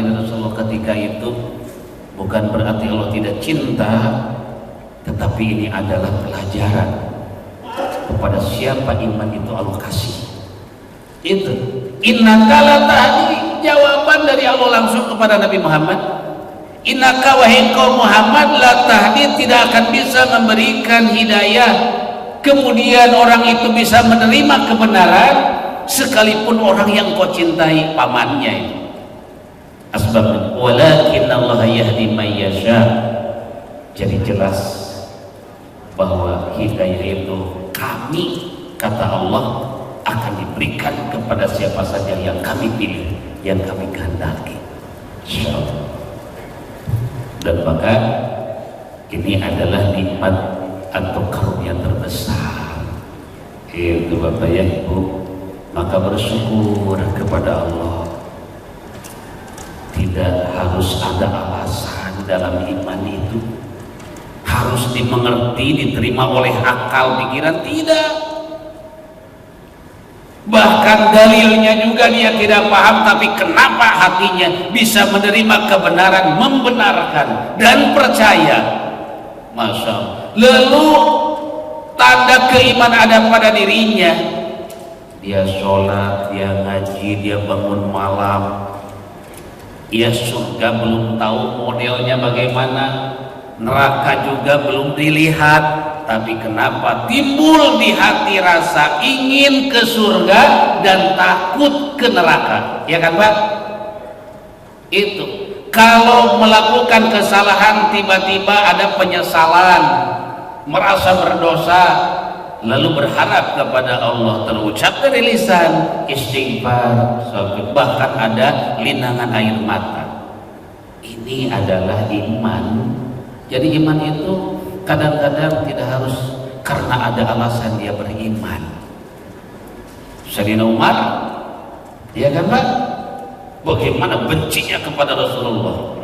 diri Rasulullah ketika itu bukan berarti Allah tidak cinta, tetapi ini adalah pelajaran kepada siapa iman itu Allah kasih. Itu innaka la tahdi, jawaban dari Allah langsung kepada Nabi Muhammad. Innaka wahai kaum Muhammad la tahdi, tidak akan bisa memberikan hidayah, kemudian orang itu bisa menerima kebenaran sekalipun orang yang kau cintai pamannya itu. Asbabnya walakin Allah yahdi may yasha. Jadi jelas bahwa hidayah itu kami, kata Allah, akan diberikan kepada siapa saja yang kami pilih, yang kami kehendaki, insyaallah. Dan maka ini adalah nikmat atau karunia terbesar itu Bapak ya Ibu. Maka bersyukur kepada Allah. Tidak harus ada alasan dalam iman itu harus dimengerti, diterima oleh akal pikiran, tidak. Bahkan dalilnya juga dia tidak paham, tapi kenapa hatinya bisa menerima kebenaran, membenarkan dan percaya. Masya Allah. Lalu tanda keimanan ada pada dirinya, dia sholat, dia ngaji, dia bangun malam. Ya surga belum tahu modelnya bagaimana, neraka juga belum dilihat, tapi kenapa timbul di hati rasa ingin ke surga dan takut ke neraka, ya kan Pak? Itu kalau melakukan kesalahan tiba-tiba ada penyesalan, merasa berdosa, lalu berharap kepada Allah, terucap dari lisan istighfar, bahkan ada linangan air mata. Ini adalah iman. Jadi iman itu kadang-kadang tidak harus karena ada alasan dia beriman. Sayyidina Umar, ya kan Pak, bagaimana bencinya kepada Rasulullah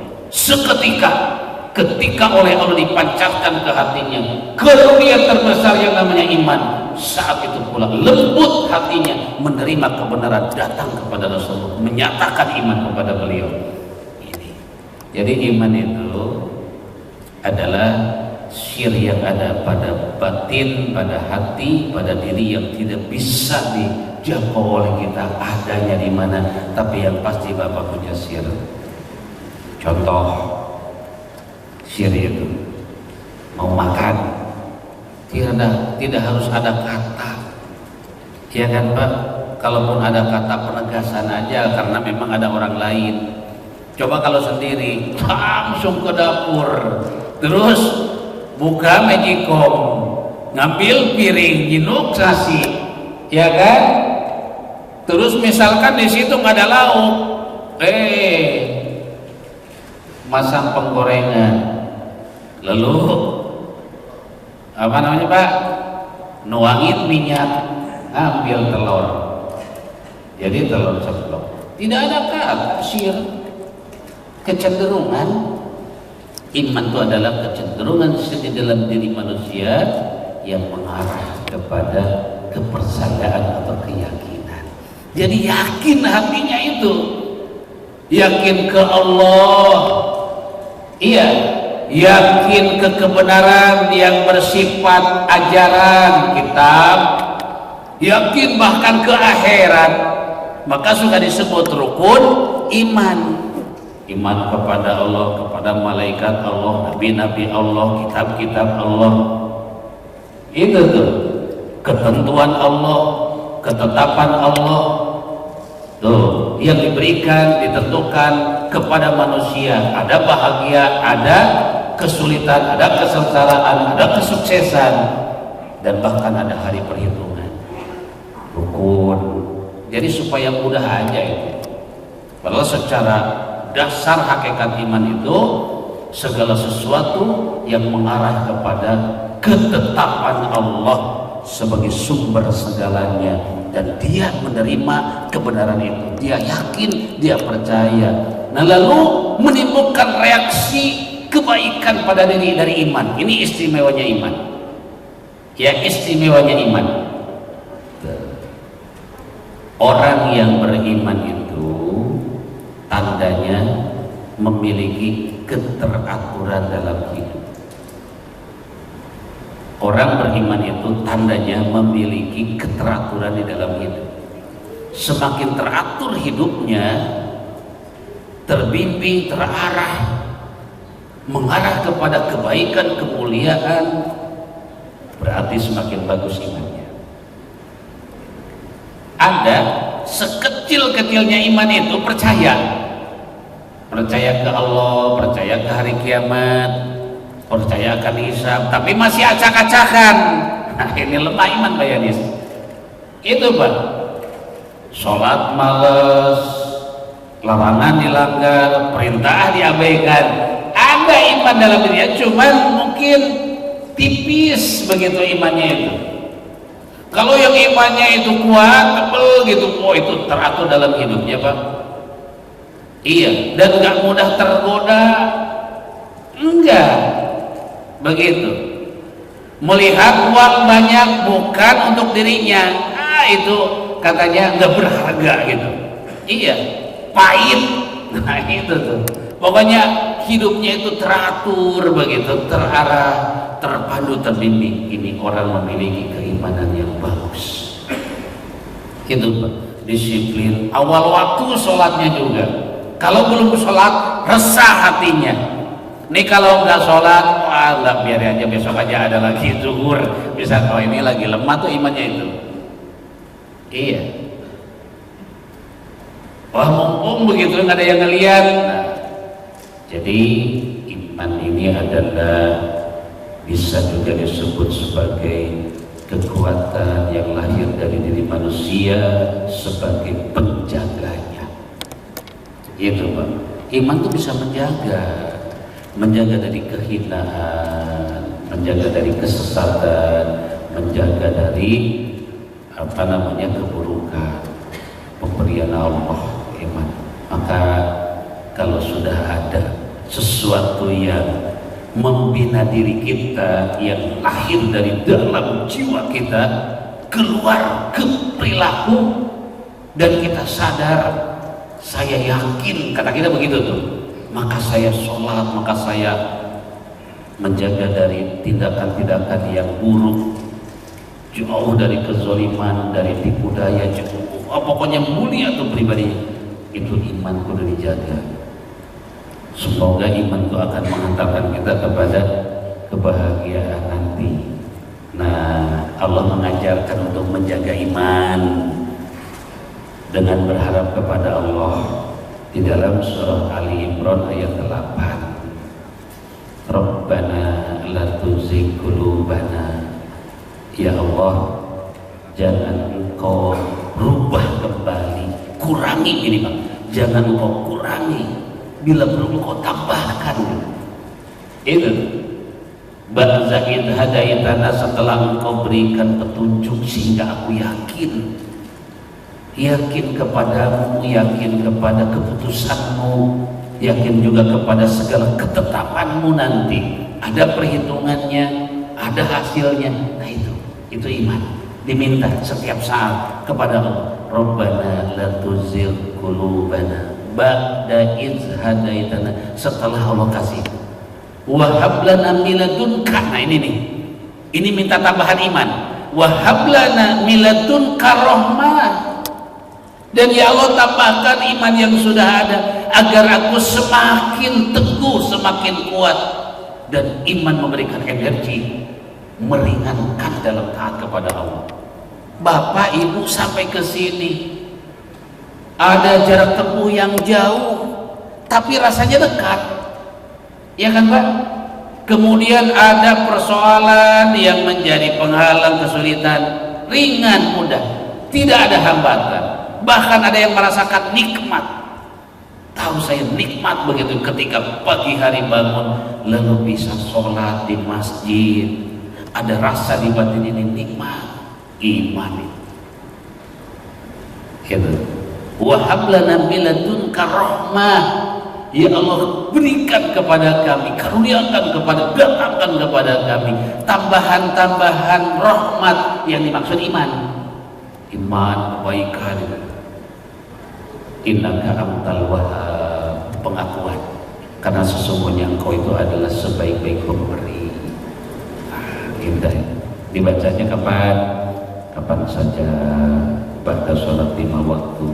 ketika oleh Allah dipancarkan ke hatinya karunia terbesar yang namanya iman. Saat itu pula lembut hatinya menerima kebenaran datang kepada Rasulullah, menyatakan iman kepada beliau. Ini jadi iman itu adalah sir yang ada pada batin, pada hati, pada diri yang tidak bisa dijangkau oleh kita adanya di mana, tapi yang pasti Bapak punya sir. Contoh sir itu mau makan tidak harus ada kata, ya kan Pak? Kalaupun ada kata penegasan aja karena memang ada orang lain. Coba kalau sendiri langsung ke dapur, terus buka magicom, ngambil piring, jinuk nasi, ya kan? Terus misalkan di situ nggak ada lauk, masang penggorengan, lalu apa namanya Pak, nuangin minyak, ambil telur, jadi telur ceplok. Tidak ada kata sir. Kecenderungan iman itu adalah kecenderungan di dalam diri manusia yang mengarah kepada kepercayaan atau keyakinan. Jadi yakin hatinya itu, yakin ke Allah, iya, yakin ke kebenaran yang bersifat ajaran kitab, yakin bahkan ke akhirat. Maka sudah disebut rukun iman. Iman kepada Allah, kepada malaikat Allah, nabi-nabi Allah, kitab-kitab Allah. Itu tuh ketentuan Allah, ketetapan Allah tuh yang diberikan, ditentukan kepada manusia. Ada bahagia, ada kesulitan, ada kesengsaraan, ada kesuksesan, dan bahkan ada hari perhitungan. Rukun. Jadi supaya mudah aja itu. Kalau secara dasar hakikat iman itu segala sesuatu yang mengarah kepada ketetapan Allah sebagai sumber segalanya, dan dia menerima kebenaran itu, dia yakin, dia percaya. Nah lalu menimbulkan reaksi kebaikan pada diri dari iman. Ini istimewanya iman, ya, istimewanya iman. Orang yang beriman itu tandanya memiliki keteraturan dalam hidup. Orang beriman itu tandanya memiliki keteraturan di dalam hidup. Semakin teratur hidupnya, terbimbing, terarah, mengarah kepada kebaikan, kemuliaan, berarti semakin bagus imannya. Ada sekecil-kecilnya iman itu percaya ke Allah, percaya ke hari kiamat, percaya akan hisab, tapi masih acak-acakan. Nah, ini lemah iman Pak Yanis. Itu Pak, sholat males, larangan dilanggar, perintah diabaikan. Ada iman dalam dirinya, cuman mungkin tipis begitu imannya itu. Kalau yang imannya itu kuat, tebel gitu, oh itu teratur dalam hidupnya Pak. Iya, dan gak mudah tergoda. Enggak begitu. Melihat uang banyak bukan untuk dirinya, itu katanya nggak berharga gitu. Iya, pahit. Nah itu tuh, pokoknya hidupnya itu teratur begitu, terarah, terpadu, terbimbing. Ini orang memiliki keimanan yang bagus. Itu Pak, disiplin. Awal waktu sholatnya juga. Kalau belum sholat, resah hatinya. Nih kalau nggak sholat, wah nggak, biar aja, besok aja ada lagi zuhur. Bisa, kalau ini lagi lemah tuh imannya itu. Iya. Wah mumpung begitu nggak ada yang ngeliat. Nah, jadi iman ini adalah bisa juga disebut sebagai kekuatan yang lahir dari diri manusia sebagai penjaganya. Itu Pak, iman itu bisa menjaga dari kehinaan, menjaga dari kesesatan, menjaga dari keburukan. Pemberian Allah iman. Maka kalau sudah ada sesuatu yang membina diri kita, yang lahir dari dalam jiwa kita, keluar ke perilaku, dan kita sadar, saya yakin, kata kita begitu tuh, maka saya sholat, maka saya menjaga dari tindakan-tindakan yang buruk, jauh dari kezaliman, dari tipu daya, pokoknya mulia tuh pribadi. Itu imanku udah dijaga. Semoga imanku akan mengantarkan kita kepada kebahagiaan nanti. Nah, Allah mengajarkan untuk menjaga iman dengan berharap kepada Allah di dalam surah Ali Imran ayat 8. Rabbana la tuzigh qulubana. Ya Allah, jangan Engkau rubah kembali, kurangi ini Pak, jangan Engkau kurangi, bila perlu Engkau tambahkan. Itu ba'da id hadaitana, setelah Engkau berikan petunjuk sehingga aku yakin kepadamu, yakin kepada keputusanmu, yakin juga kepada segala ketetapanmu nanti. Ada perhitungannya, ada hasilnya. Nah itu iman. Diminta setiap saat kepada Allah. Rabbana la tuzigh qulubana ba'da idh hadaitana. Setelah Allah kasih, wa hab lana min ladunka. Nah ini nih, ini minta tambahan iman. Wa hab lana min ladunka rahmah. Dan ya Allah, tambahkan iman yang sudah ada agar aku semakin teguh, semakin kuat, dan iman memberikan energi, meringankan dalam taat kepada Allah. Bapak Ibu sampai ke sini ada jarak tempuh yang jauh, tapi rasanya dekat, ya kan Pak? Kemudian ada persoalan yang menjadi penghalang, kesulitan, ringan, mudah, tidak ada hambatan. Bahkan ada yang merasakan nikmat. Tahu saya nikmat begitu ketika pagi hari bangun lalu bisa sholat di masjid, ada rasa di batin ini nikmat. Iman itu. Wa hab lana min ladunka rahmah. Ya Allah, berikan kepada kami, karuniakan kepada, datangkan kepada kami tambahan-tambahan rahmat. Yang dimaksud iman, kebaikan. Innaka antal wahhab. pengakuan, karena sesungguhnya engkau itu adalah sebaik-baik pemberi. Indah. Dibacanya kapan? Kapan saja, pada sholat 5 waktu,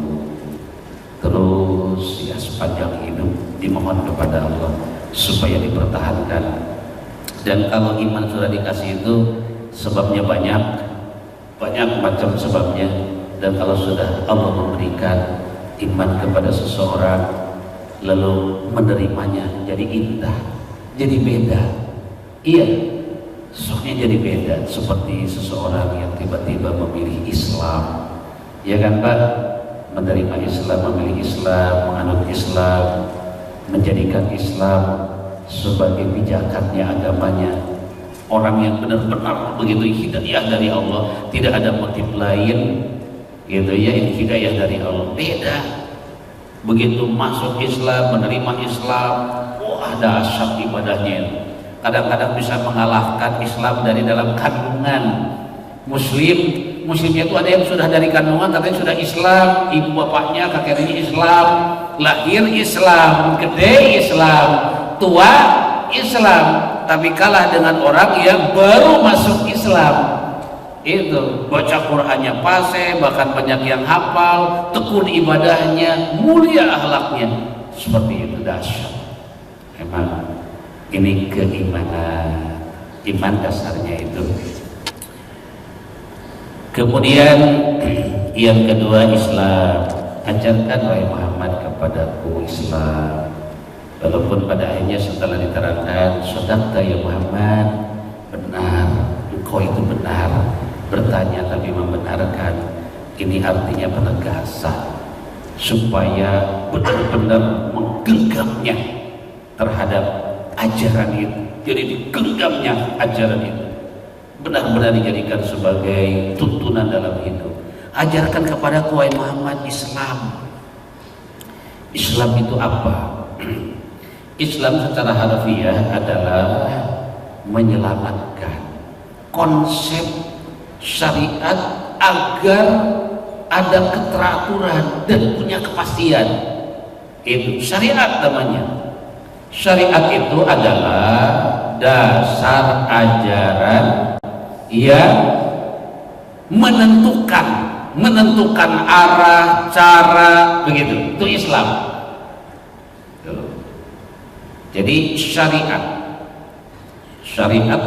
terus ya sepanjang hidup dimohon kepada Allah supaya dipertahankan. Dan kalau iman sudah dikasih itu sebabnya banyak macam sebabnya. Dan kalau sudah Allah memberikan iman kepada seseorang lalu menerimanya, jadi indah, jadi beda. Iya, sosoknya jadi beda. Seperti seseorang yang tiba-tiba memilih Islam, ya kan Pak, menerima Islam, memilih Islam, menganut Islam, menjadikan Islam sebagai pijakannya agamanya. Orang yang benar-benar begitu hidayah dari Allah, tidak ada motif lain gitu ya, ini hidayah dari Allah. Beda. Begitu masuk Islam, menerima Islam, wah dahsyat ibadahnya. Kadang-kadang bisa mengalahkan Islam dari dalam kandungan. Muslimnya itu ada yang sudah dari kandungan tapi sudah Islam, ibu bapaknya kakek neneknya Islam, lahir Islam, gede Islam, tua Islam, tapi kalah dengan orang yang baru masuk Islam. Itu baca Qur'annya fase, bahkan banyak yang hafal, tekun ibadahnya, mulia akhlaknya. Seperti itu dahsyat. Emang ini keimanan, iman dasarnya itu. Kemudian yang kedua Islam. Ajarkan wahai Muhammad kepadaku Islam. Walaupun pada akhirnya setelah diterangkan, sadaqta ya Muhammad, benar, engkau itu benar. Bertanya tapi membenarkan, ini artinya penegasan supaya benar-benar menggenggamnya terhadap ajaran itu. Jadi digenggamnya ajaran itu, benar-benar dijadikan sebagai tuntunan dalam hidup. Ajarkan kepadaku wahai Muhammad Islam. Islam itu apa? Islam secara harfiah adalah menyelamatkan konsep syariat agar ada keteraturan dan punya kepastian. Itu syariat namanya. Syariat itu adalah dasar ajaran yang menentukan arah, cara, begitu. Itu Islam. Jadi syariat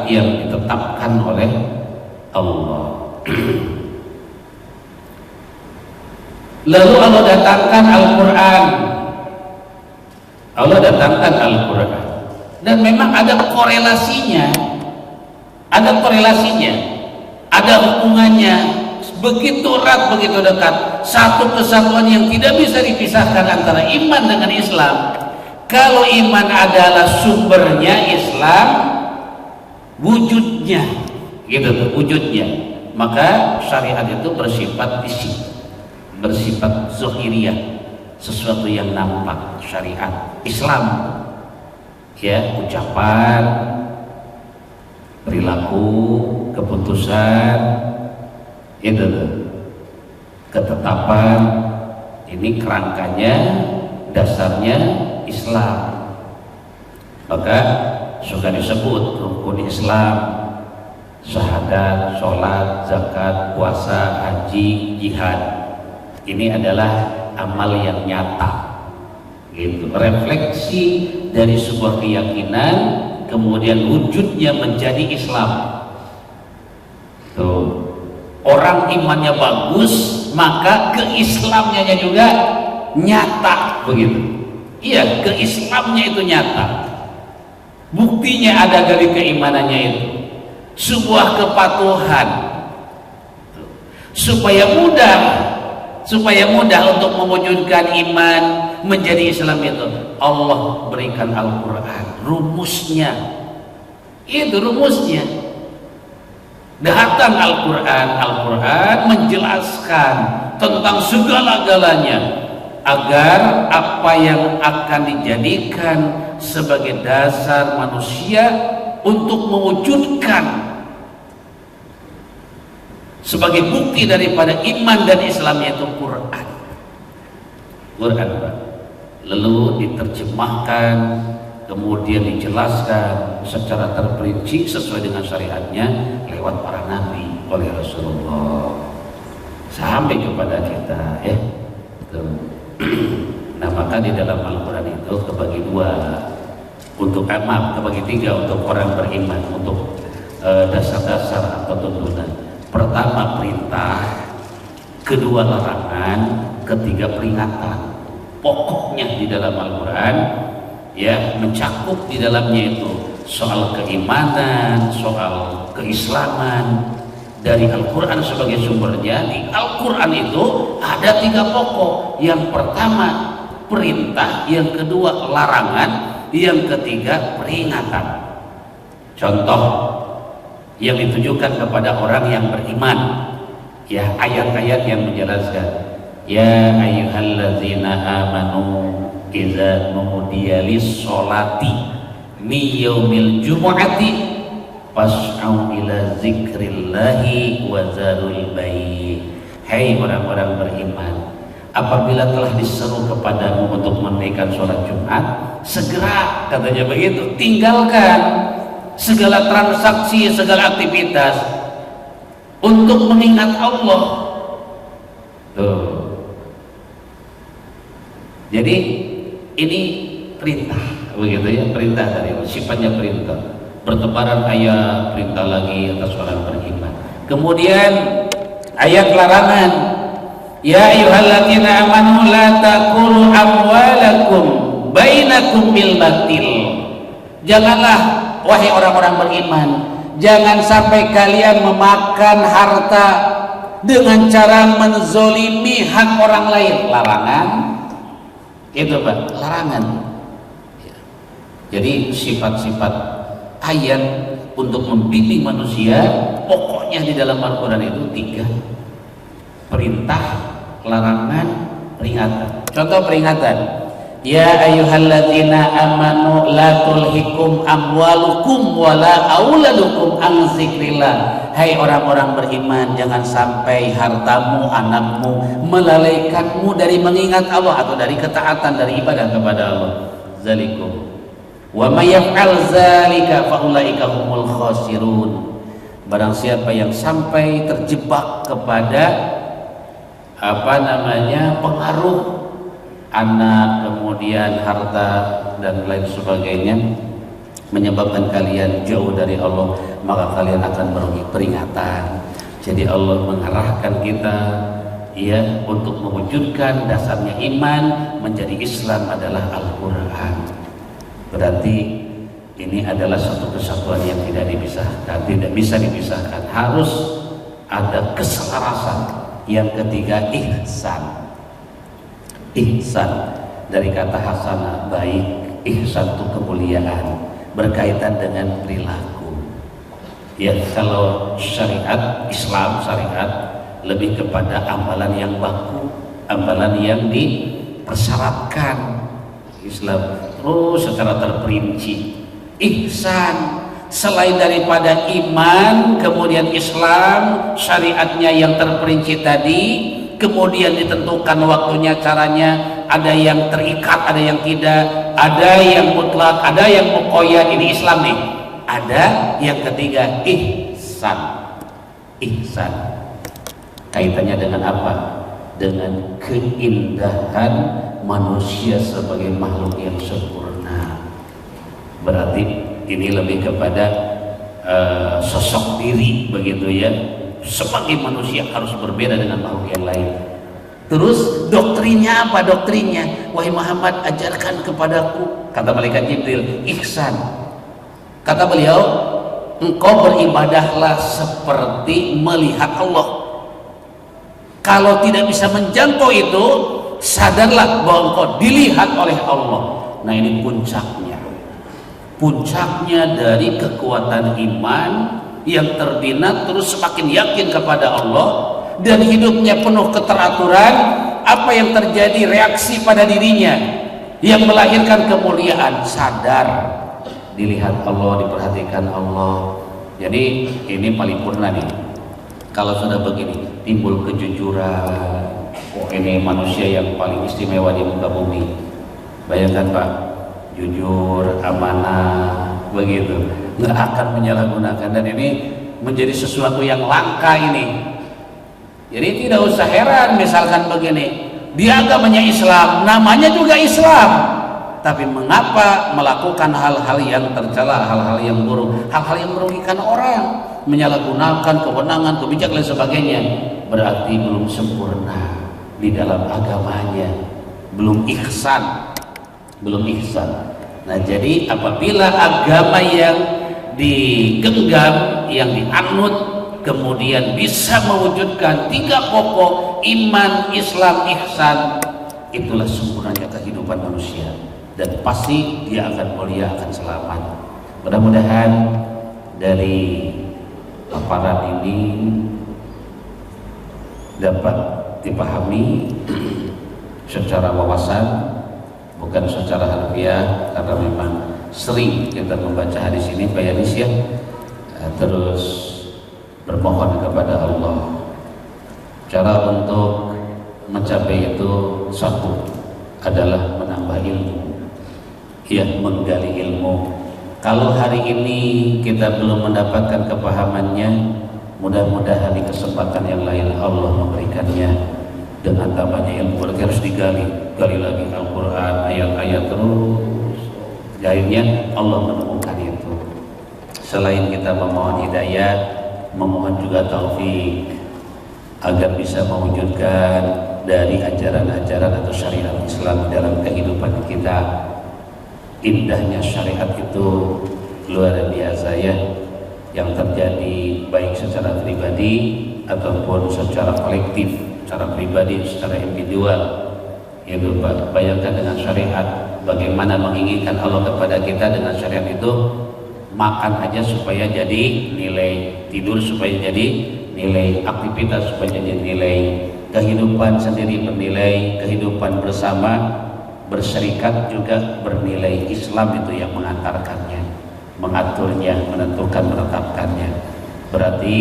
yang ditetapkan oleh Allah. Lalu Allah datangkan Al-Quran. Dan memang ada korelasinya, ada hubungannya, begitu erat, begitu dekat, satu kesatuan yang tidak bisa dipisahkan antara iman dengan Islam. Kalau iman adalah sumbernya Islam, wujudnya gitu tuh, wujudnya, maka syariat itu bersifat fisik, bersifat zahiriyah, sesuatu yang nampak. Syariat Islam ya, ucapan, perilaku, keputusan, itu tuh, ketetapan, ini kerangkanya, dasarnya Islam. Maka suka disebut rukun Islam, syahadat, sholat, zakat, puasa, haji, jihad. Ini adalah amal yang nyata, gitu. Refleksi dari sebuah keyakinan, kemudian wujudnya menjadi Islam. Tuh. Orang imannya bagus, maka keislamannya juga nyata, begitu. Iya, keislamannya itu nyata. Buktinya ada dari keimanannya itu. Sebuah kepatuhan, supaya mudah untuk mewujudkan iman menjadi Islam itu, Allah berikan Al-Quran, rumusnya. Itu rumusnya. Datang Al-Quran menjelaskan tentang segala-galanya, agar apa yang akan dijadikan sebagai dasar manusia untuk mewujudkan sebagai bukti daripada iman dan Islamnya itu Quran. Pak. lalu diterjemahkan, kemudian dijelaskan secara terperinci sesuai dengan syariatnya lewat para nabi oleh Rasulullah sampai kepada kita ya. Nah maka di dalam Al-Quran itu kebagi dua, untuk kebagi tiga untuk orang beriman, untuk dasar-dasar atau tuntunan. Pertama perintah, kedua larangan, ketiga peringatan. Pokoknya di dalam Al-Quran ya mencakup di dalamnya itu soal keimanan, soal keislaman. Dari Al-Quran sebagai sumbernya, di Al-Quran itu ada tiga pokok. Yang pertama perintah, yang kedua larangan, yang ketiga peringatan. Contoh yang ditujukan kepada orang yang beriman ya, ayat-ayat yang menjelaskan ya ayyuhalladzina amanu idza nudiya lis-sholati mi yaumil jumu'ati fas'au ila zikrillahi wa zarul bai'. Hai orang-orang beriman, apabila telah diseru kepadamu untuk menunaikan sholat Jumat, segera, katanya begitu, tinggalkan segala transaksi, segala aktivitas untuk mengingat Allah. Tuh. Jadi ini perintah, begitu ya, perintah dari Allah, sifatnya perintah. Bertebaran ayat perintah lagi atas orang beriman. Kemudian ayat larangan, ya ayyuhalladzina amanu la taqulu amwalakum bainakum bil batil. Janganlah wahai orang-orang beriman, jangan sampai kalian memakan harta dengan cara menzolimi hak orang lain. Larangan itu Pak, larangan. Jadi sifat-sifat ayat untuk membimbing manusia pokoknya di dalam Al-Quran itu tiga: perintah, larangan, peringatan. Contoh peringatan, ya ayyuhalladzina amanu la tulhikum amwalukum wala auladukum an zikrillah. Hai orang-orang beriman, jangan sampai hartamu, anakmu melalaikanmu dari mengingat Allah atau dari ketaatan, dari ibadah kepada Allah. Zalikum wa may yaf'al zalika fa ulaika humul khasirun. Barang siapa yang sampai terjebak kepada pengaruh anak, kemudian harta dan lain sebagainya, menyebabkan kalian jauh dari Allah, maka kalian akan merugi. Peringatan. Jadi Allah mengarahkan kita ya untuk mewujudkan dasarnya iman menjadi Islam adalah Al-Quran. Berarti ini adalah satu kesatuan yang tidak dipisahkan, tidak bisa dipisahkan. Harus ada keselarasan. Yang ketiga ihsan. Ihsan dari kata hasanah, baik. Ihsan itu kemuliaan, berkaitan dengan perilaku. Ya kalau syariat Islam, syariat lebih kepada amalan yang baku, amalan yang dipersyaratkan. Islam terus secara terperinci. Ihsan selain daripada iman, kemudian Islam syariatnya yang terperinci tadi, kemudian ditentukan waktunya, caranya, ada yang terikat, ada yang tidak, ada yang mutlak, ada yang muqayyad. Ini Islam nih. Ada yang ketiga ihsan. Ihsan kaitannya dengan apa? Dengan keindahan manusia sebagai makhluk yang sempurna. Berarti ini lebih kepada sosok diri, begitu ya. Sebagai manusia harus berbeda dengan makhluk yang lain. Terus doktrinnya apa? Doktrinnya, wahai Muhammad, ajarkan kepadaku, kata malaikat Jibril, ihsan. Kata beliau, engkau beribadahlah seperti melihat Allah. Kalau tidak bisa menjangkau itu, sadarlah bahwa engkau dilihat oleh Allah. Nah ini puncaknya. Puncaknya dari kekuatan iman yang terbina terus semakin yakin kepada Allah, dan hidupnya penuh keteraturan. Apa yang terjadi, reaksi pada dirinya yang melahirkan kemuliaan, sadar dilihat Allah, diperhatikan Allah. Jadi ini paripurna nih. Kalau sudah begini, timbul kejujuran. Oh ini manusia yang paling istimewa di muka bumi. Bayangkan Pak, jujur, amanah, begitu, nggak akan menyalahgunakan, dan ini menjadi sesuatu yang langka ini. Jadi tidak usah heran misalkan begini, dia agamanya Islam, namanya juga Islam, tapi mengapa melakukan hal-hal yang tercela, hal-hal yang buruk, hal-hal yang merugikan orang, menyalahgunakan kewenangan, kebijakan dan sebagainya, berarti belum sempurna di dalam agamanya, belum ihsan. Nah, jadi apabila agama yang digenggam, yang dianut, kemudian bisa mewujudkan 3 pokok iman, Islam, ihsan, itulah sempurnanya kehidupan manusia, dan pasti dia akan mulia, akan selamat. Mudah-mudahan dari paparan ini dapat dipahami secara wawasan, bukan secara harfiah, karena memang sering kita membaca hadis ini Pak Yanis ya, terus bermohon kepada Allah. Cara untuk mencapai itu satu adalah menambah ilmu, ya, menggali ilmu. Kalau hari ini kita belum mendapatkan kepahamannya, mudah-mudahan di kesempatan yang lain Allah memberikannya. Dengan tambahnya ilmu berarti harus gali lagi Al-Quran, ayat-ayat, terus akhirnya Allah menemukan itu. Selain kita memohon hidayah, memohon juga taufik agar bisa mewujudkan dari ajaran-ajaran atau syariat Islam dalam kehidupan kita. Indahnya syariat itu luar biasa ya, yang terjadi baik secara pribadi ataupun secara kolektif, secara pribadi, secara individual. Itu bayangkan dengan syariat, bagaimana menginginkan Allah kepada kita dengan syariat itu. Makan aja supaya jadi nilai, tidur supaya jadi nilai, aktivitas supaya jadi nilai, kehidupan sendiri bernilai, kehidupan bersama, berserikat juga bernilai. Islam itu yang mengantarkannya, mengaturnya, menentukan, menetapkannya. Berarti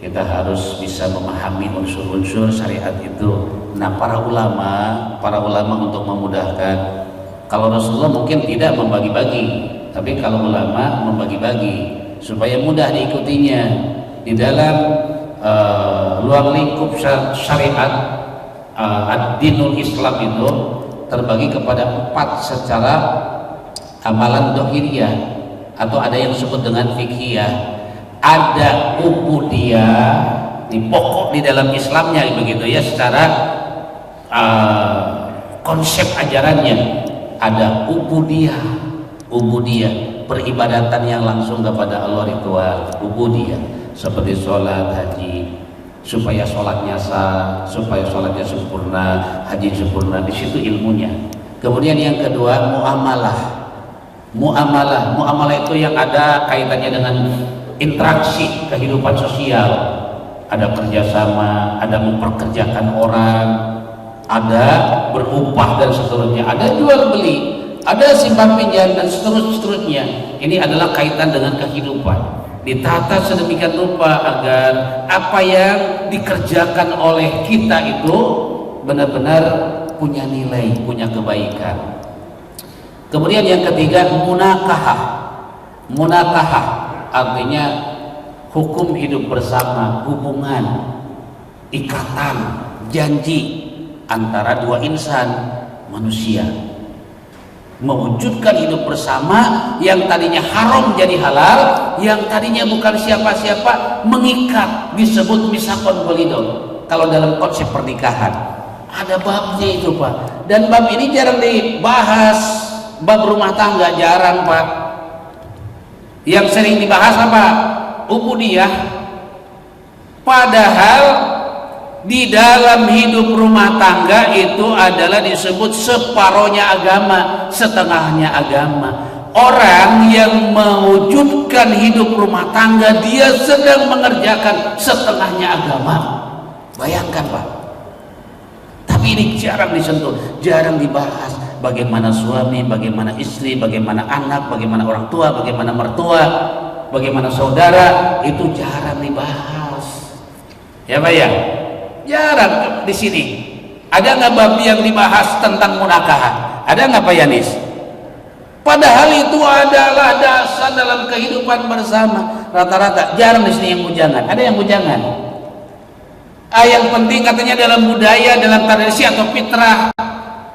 kita harus bisa memahami unsur-unsur syariat itu. Nah, para ulama untuk memudahkan, kalau Rasulullah mungkin tidak membagi-bagi, tapi kalau ulama membagi-bagi supaya mudah diikutinya. Di dalam luar lingkup syariat, ad-dinul Islam itu terbagi kepada 4 secara amalan dohiriyah, atau ada yang disebut dengan fikhiyah. Ada ubudiyah, di pokok di dalam Islamnya begitu ya, secara konsep ajarannya. Ada ubudiyah, peribadatan yang langsung kepada Allah, ritual ubudiyah, seperti sholat, haji, supaya sholatnya sah, supaya sholatnya sempurna, haji sempurna, di situ ilmunya. Kemudian yang kedua, muamalah itu yang ada kaitannya dengan interaksi kehidupan sosial, ada kerjasama, ada memperkerjakan orang, ada berupah dan seterusnya, ada jual beli, ada simpan pinjam dan seterusnya. Ini adalah kaitan dengan kehidupan, ditata sedemikian rupa agar apa yang dikerjakan oleh kita itu benar-benar punya nilai, punya kebaikan. Kemudian yang ketiga, munakahah, artinya hukum hidup bersama, hubungan, ikatan, janji antara 2 insan, manusia, mewujudkan hidup bersama. Yang tadinya haram jadi halal, yang tadinya bukan siapa-siapa mengikat, disebut misakon golidon. Kalau dalam konsep pernikahan ada babnya itu Pak, dan bab ini jarang dibahas. Bab rumah tangga jarang Pak. Yang sering dibahas apa? Ubudiyah. Padahal di dalam hidup rumah tangga itu adalah disebut separohnya agama, setengahnya agama. Orang yang mewujudkan hidup rumah tangga, dia sedang mengerjakan setengahnya agama. Bayangkan Pak. Tapi ini jarang disentuh, jarang dibahas. Bagaimana suami, bagaimana istri, bagaimana anak, bagaimana orang tua, bagaimana mertua, bagaimana saudara, itu jarang dibahas. Ya Pak ya? Jarang di sini. Ada nggak bab yang dibahas tentang munakahah? Ada nggak Pak Yanis? Padahal itu adalah dasar dalam kehidupan bersama. Rata-rata jarang di sini yang bujangan. Ada yang bujangan? Yang penting katanya dalam budaya, dalam tradisi atau fitrah,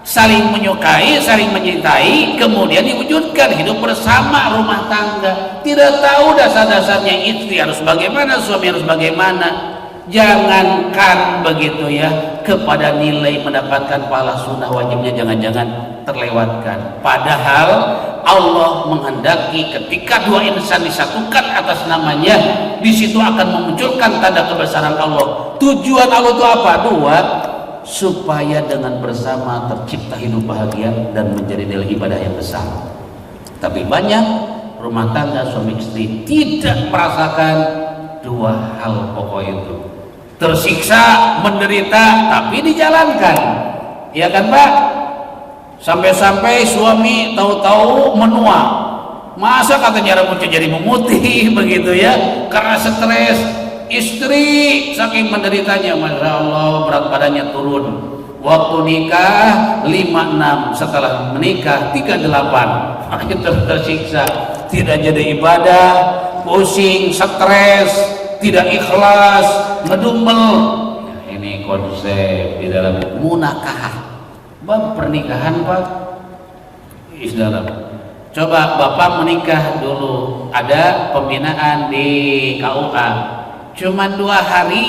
saling menyukai, saling mencintai, kemudian diwujudkan hidup bersama rumah tangga. Tidak tahu dasar-dasarnya istri harus bagaimana, suami harus bagaimana. Jangankan begitu ya, kepada nilai mendapatkan pahala sunnah wajibnya jangan-jangan terlewatkan. Padahal Allah menghendaki ketika dua insan disatukan atas namanya, di situ akan memunculkan tanda kebesaran Allah. Tujuan Allah itu apa? Dua, supaya dengan bersama tercipta hidup bahagia dan menjadi nilai ibadah yang besar. Tapi banyak rumah tangga suami istri tidak merasakan dua hal pokok itu. Tersiksa, menderita, tapi dijalankan, ya kan Pak? Sampai-sampai suami tahu-tahu menua. Masa katanya rambutnya jadi memutih begitu ya, karena stres. Istri saking menderitanya, Masya Allah, berat badannya turun. Waktu nikah 56, setelah menikah 38. Akhirnya tersiksa, tidak jadi ibadah, pusing, stres, tidak ikhlas, ngedumel. Ini konsep di dalam munakah, bab pernikahan Pak. Saudara, coba Bapak menikah dulu, ada pembinaan di KUA, cuma 2 hari,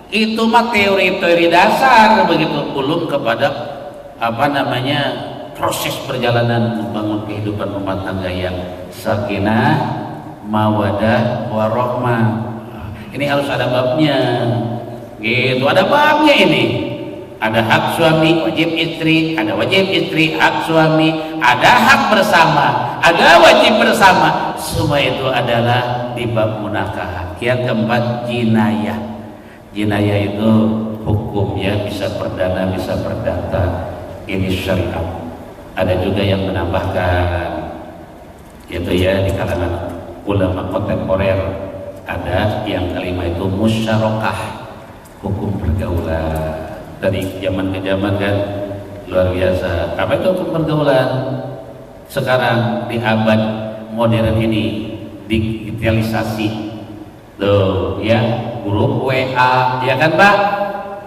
itu mah teori-teori dasar begitu, belum kepada proses perjalanan membangun kehidupan rumah tangga yang sakinah, mawadah, warahmah. Ini harus ada babnya, gitu. Ada babnya ini. Ada hak suami, wajib istri. Ada wajib istri, hak suami. Ada hak bersama, ada wajib bersama. Semua itu adalah di bab munakah. Yang keempat, jinayah. Jinayah itu hukum ya, bisa perdana, bisa perdata. Ini syariat. Ada juga yang menambahkan, yaitu ya di kalangan ulama kontemporer, ada yang kelima itu musyarakah, hukum pergaulan. Dari zaman ke zaman kan luar biasa. Apa itu hukum pergaulan? Sekarang di abad modern ini digitalisasi, tuh ya, grup WA, ya kan Pak?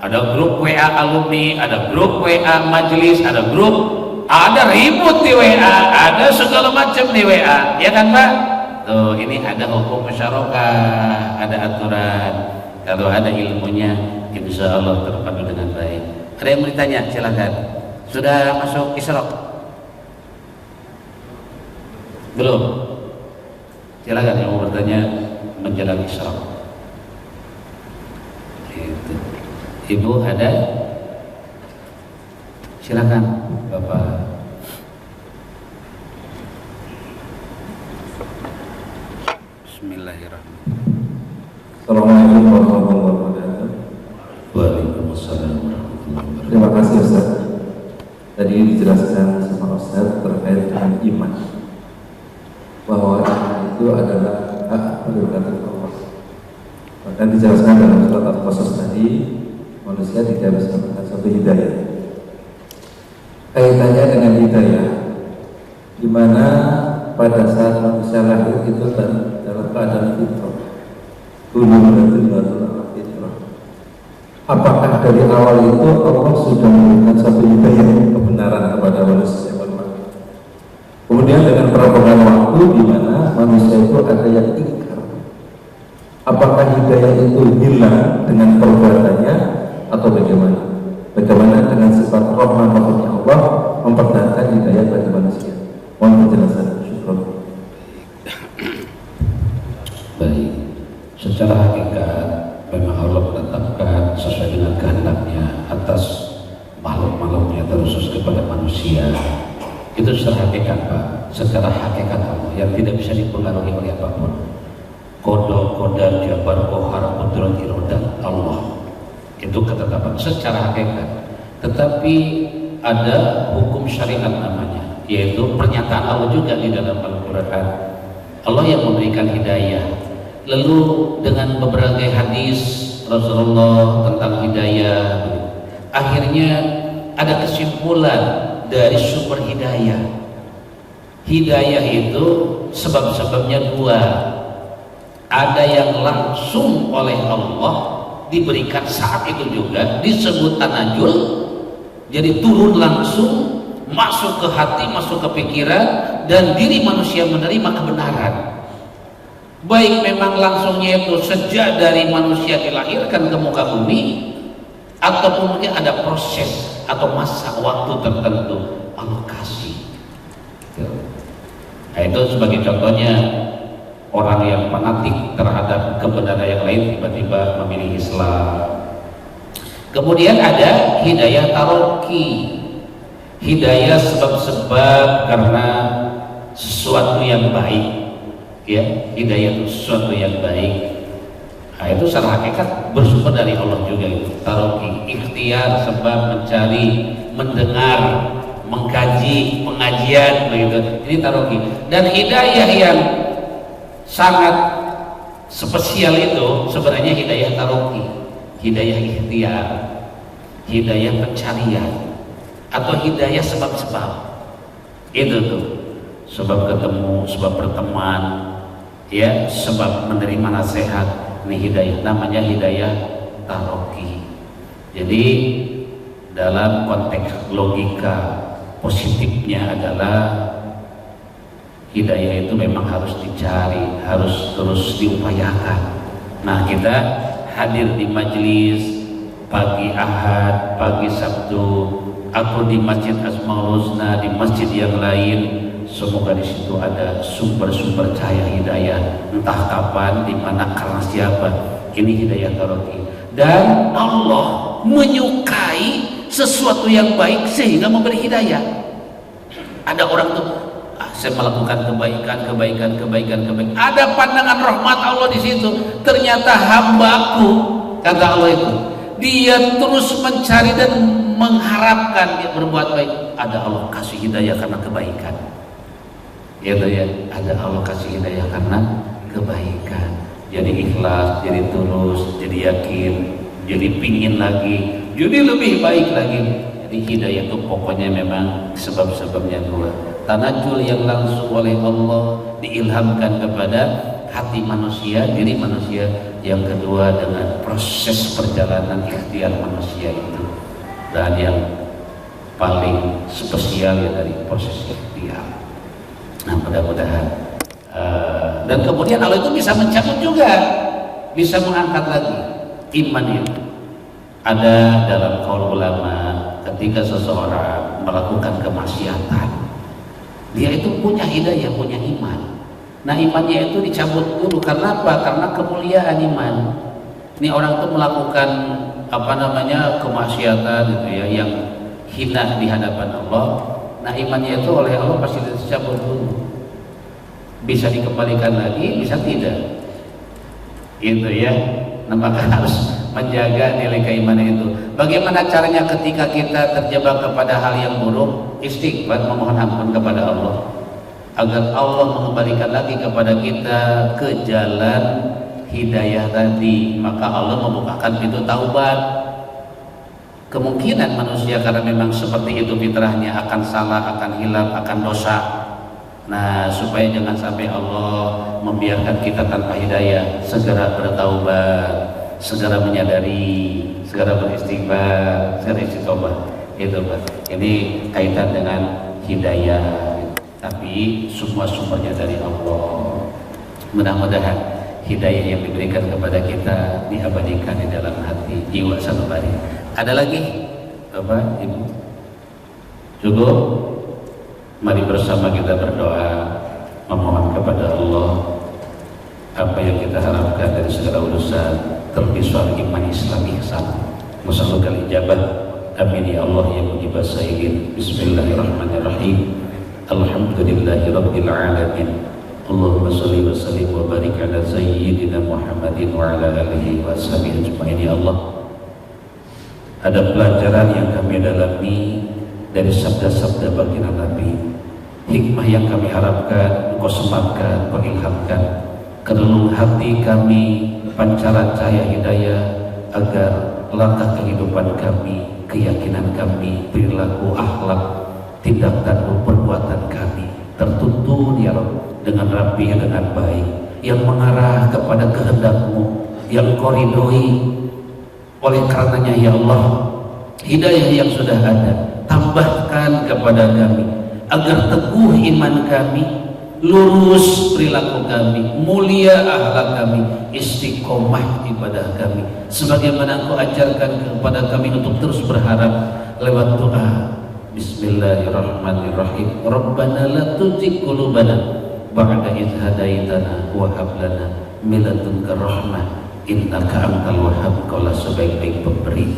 Ada grup WA alumni, ada grup WA majelis, ada ribut di WA, ada segala macam di WA, ya kan Pak? Tuh, ini ada hukum musyarakah, ada aturan. Kalau ada ilmunya, insya Allah terpadu dengan baik. Ada yang mau ditanya? Silakan. Sudah masuk Isra? Belum? Silakan yang mau bertanya menjelang Isra. Itu. Ibu ada? Silakan, Bapak. Bismillahirrahmanirrahim. Assalamualaikum warahmatullahi wabarakatuh. Waalaikumsalam warahmatullahi wabarakatuh. Terima kasih Ustaz. Tadi dijelaskan sama Ustaz terkait dengan iman, bahwa iman itu adalah hak prerogatif Allah. Bahkan dijelaskan dalam surat Al-Qasas tadi, manusia tidak bisa mendapatkan satu hidayah. Kaitannya dengan hidayah, di mana pada saat manusia lahir itu dalam keadaan fitrah. Apakah dari awal itu Allah sudah memberikan satu hidayah kebenaran kepada manusia? Kemudian dengan perkembangan waktu di mana manusia itu ada yang ingkar, apakah hidayah itu hilang dengan perbuatannya atau bagaimana? Bagaimana dengan sifat rahman rahimnya Allah mempertahankan hidayah bagi manusia? Mohon penjelasan. Syukur. Baik. Secara hakikat memang Allah menetapkan sesuai dengan kehendaknya atas makhluk-makhluknya, terkhusus kepada manusia. Itu secara hakikat Pak, secara hakikat Allah yang tidak bisa dipengaruhi oleh apapun. Qada, jabar, qahar, qudrat, iradah Allah. Itu ketetapan secara hakikat. Tetapi ada hukum syariat namanya, yaitu pernyataan Allah juga di dalam Al-Quran. Allah yang memberikan hidayah. Lalu dengan beberapa hadis Rasulullah tentang hidayah, akhirnya ada kesimpulan dari sumber hidayah. Hidayah itu sebab-sebabnya dua. Ada yang langsung oleh Allah diberikan saat itu juga, disebut tanajul, jadi turun langsung masuk ke hati, masuk ke pikiran, dan diri manusia menerima kebenaran. Baik memang langsungnya itu sejak dari manusia dilahirkan ke muka bumi, ataupun mungkin ada proses atau masa waktu tertentu Allah kasih. Nah, itu sebagai contohnya orang yang fanatik terhadap kebenaran yang lain tiba-tiba memilih Islam. Kemudian ada hidayah taroki, hidayah sebab-sebab karena sesuatu yang baik, ya, hidayah itu sesuatu yang baik. Nah, itu secara hakikat bersumber dari Allah juga itu. Taroki, ikhtiar sebab mencari, mendengar, mengkaji, pengajian begitu. Ini taroki. Dan hidayah yang sangat spesial itu sebenarnya hidayah taroki, hidayah ikhtiar, hidayah pencarian, atau hidayah sebab-sebab. Itu tuh, sebab ketemu, sebab berteman, ya, sebab menerima nasihat. Ini hidayah, namanya hidayah taroki. Jadi dalam konteks logika positifnya adalah hidayah itu memang harus dicari, harus terus diupayakan. Nah, kita hadir di majelis pagi Ahad, pagi Sabtu, atau di Masjid Asmaul Husna, di masjid yang lain, semoga di situ ada sumber-sumber cahaya hidayah, entah kapan, di mana, karena siapa. Ini hidayah taroki. Dan Allah menyukai sesuatu yang baik sehingga memberi hidayah. Ada orang tuh, saya melakukan kebaikan. Ada pandangan rahmat Allah di situ. Ternyata hambaku, kata Allah itu, dia terus mencari dan mengharapkan dia berbuat baik. Ada Allah kasih hidayah karena kebaikan. Gitu ya, ada Allah kasih hidayah karena kebaikan. Jadi ikhlas, jadi tulus, jadi yakin, jadi pingin lagi, jadi lebih baik lagi. Jadi hidayah itu pokoknya memang sebab-sebabnya dua. Tanajul yang langsung oleh Allah diilhamkan kepada hati manusia, diri manusia. Yang kedua dengan proses perjalanan ikhtiar manusia itu. Dan yang paling spesial ya dari proses ikhtiar. Nah, mudah-mudahan dan kemudian Allah itu bisa mencabut juga, bisa mengangkat lagi iman itu. Ada dalam qaul ulama, ketika seseorang melakukan kemaksiatan, dia itu punya hidayah, punya iman. Nah, imannya itu dicabut dulu. Karena apa? Karena kemuliaan iman. Ini orang itu melakukan kemaksiatan gitu ya, yang hina di hadapan Allah. Nah, imannya itu oleh Allah pasti dicabut dulu. Bisa dikembalikan lagi, bisa tidak. Gitu ya. Nah, maka harus menjaga nilai keimanan itu. Bagaimana caranya ketika kita terjebak kepada hal yang buruk? Istighfar, memohon ampun kepada Allah, agar Allah mengembalikan lagi kepada kita ke jalan hidayah tadi. Maka Allah membukakan pintu taubat. Kemungkinan manusia karena memang seperti itu fitrahnya, akan salah, akan hilaf, akan dosa. Nah, supaya jangan sampai Allah membiarkan kita tanpa hidayah, segera bertaubat, segera menyadari, segera beristighfar, segera istiqomah. Itu Pak. Ini kaitan dengan hidayah. Tapi semua sumbernya dari Allah. Mudah-mudahan hidayah yang diberikan kepada kita diabadikan di dalam hati jiwa sanubari. Ada lagi, Bapak, Ibu? Cukup? Mari bersama kita berdoa, memohon kepada Allah apa yang kita harapkan dari segala urusan, terlebih soal iman Islam ihsan. Musallallahu ijabah. Amin ya Allah ya mujibas sa'irin. Bismillahirrahmanirrahim. Alhamdulillahi rabbil alamin. Allahumma shalli wa sallim wa barik ala sayyidina Muhammadin wa ala alihi wa sahbihi ajma'in. Ya Allah, ada pelajaran yang kami dalami dari sabda-sabda baginda Nabi, hikmah yang kami harapkan Engkau sematkan, Engkau ilhamkan ke relung hati kami, pancaran cahaya hidayah, agar langkah kehidupan kami, keyakinan kami, perilaku, akhlak tindak tanduk perbuatan kami tertuntun ya Rabb dengan rapi dengan baik, yang mengarah kepada kehendak-Mu yang Kau ridhoi. Oleh karenanya ya Allah, hidayah yang sudah ada tambahkan kepada kami agar teguh iman kami, lurus perilaku kami, mulia akhlak kami, istiqomah ibadah kami, sebagaimana Engkau ajarkan kepada kami untuk terus berharap lewat doa. Bismillahirrahmanirrahim. Rabbana la tuzigh qulubana ba'da idh hadaitana wa hab lana min ladunka rahmah innaka antal wahhab. Kaulah sebaik-baik pemberi.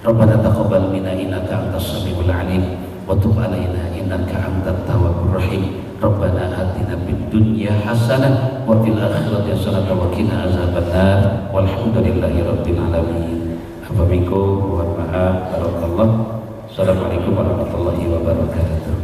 Rabbana taqabbal minna innaka antas samiul alim wa tub alaina innaka antat tawwabur rahim. Rabbana atina fid dunya hasanah wa fil akhirati hasanah wa qina azabannar. Walhamdulillahi rabbil alamin. Apa minkum wa ma'a barakallah. Assalamualaikum warahmatullahi wabarakatuh.